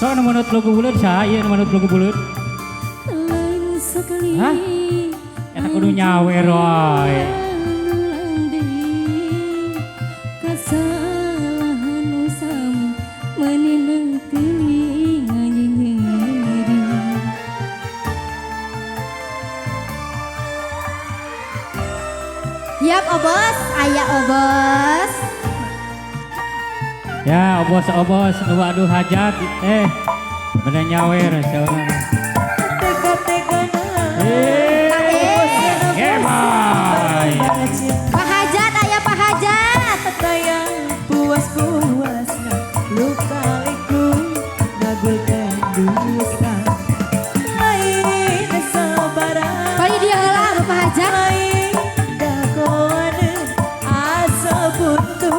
Soalnya menurut lagu bulat saya menurut lagu bulat. Lain sekali. Hah? Eta kudu nyawer wae. Kesalahan usam meninang telinga nyeri. Yap obos, aya obos. Ya obos nu aduh hajat bener nyawer soalnya. Gemay. Pak Hajat, aya Pak Hajat. Sayang puas-puasna luka liku nagulkan dusta lain sabaran Kali dia heula Pak Hajat. lain dakoane asa buntu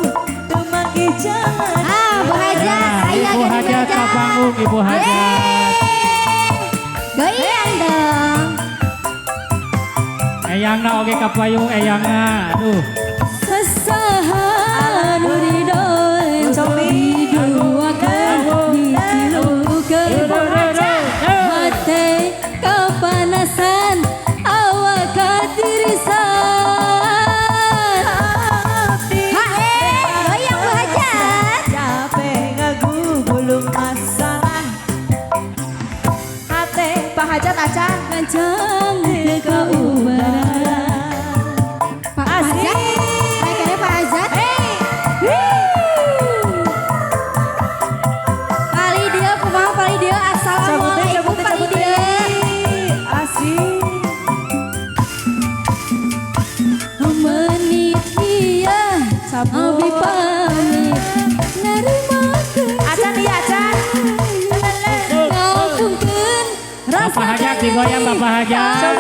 temaki jalan Bu Hajat, aya Ibu gini hajat Hajat. ka panggung Ibu hajat. Goyang dong. Eyangna oge ka payung eyangna. Aduh. Sesahan ridho Cobi. diduakan ditilu ke hati kepanasan awak katirisan. Goyang Bu Hajat. capek ngagu belum masalah hati Pak Hajat acan Kencang keubaran Pak Hajat. Kayaknya Pak Hajat. Kali dia kumaha kali dia assalamualaikum kali dia. asik Menit iya abi pamit nerima acan iya acan ngapunkeun Bapak hajat digoyang Bapak hajat.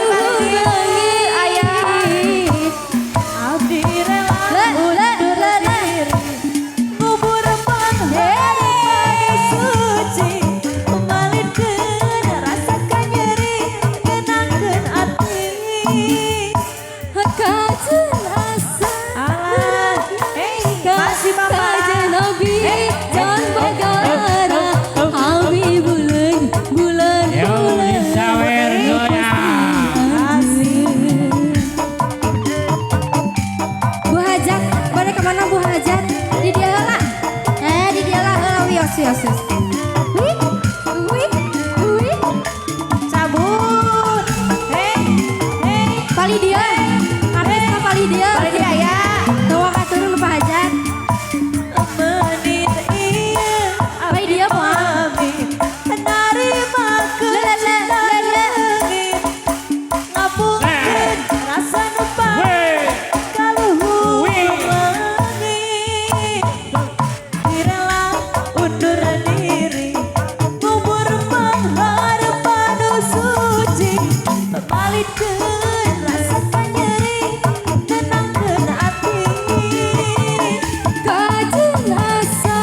abdi rela undur diri ngubur penghari suci mengalirkeun rasakan nyeri tenangkeun hati kajen asa alah masih bapak kajen abi jan bagara abi bulan Yo disawer goyang. Bu Hajat, balik kemana Bu Hajat? Di dia lah. Di dia lah. Wios. Wih. cabut Pali dia. Artis mah pali dia. ya Tawa katurun Pak Hajat. menit iya Pali dia mah. nerima kecintaan langit ngapungkeun rasa nu pahit kaluhur langit direla undur diri ngubur pengharapan nu suci balitkeun rasakan nyeri tenangkeun hati Kajen asa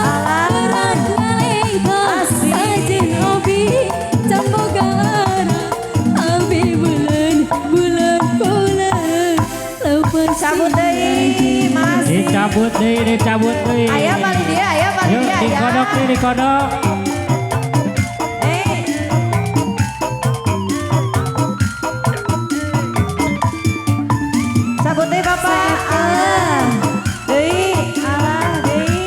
berat nalika kajen obi cambogara abi bulan lepas cabut deui mas Dicabut deui. aya balik dia aya balik Yuk dia aya dikodok nih dikodok. cabut deui bapak deui alah deui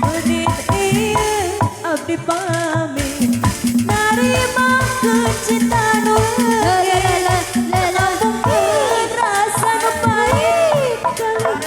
menit ieu abdi pamit narima kecintaan nu ngapungkeun rasa nu pahit kaluhur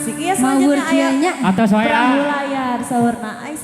Asik. Iya Mawur selanjutnya aya dianya. Atas perahu saya. layar saurna. Ai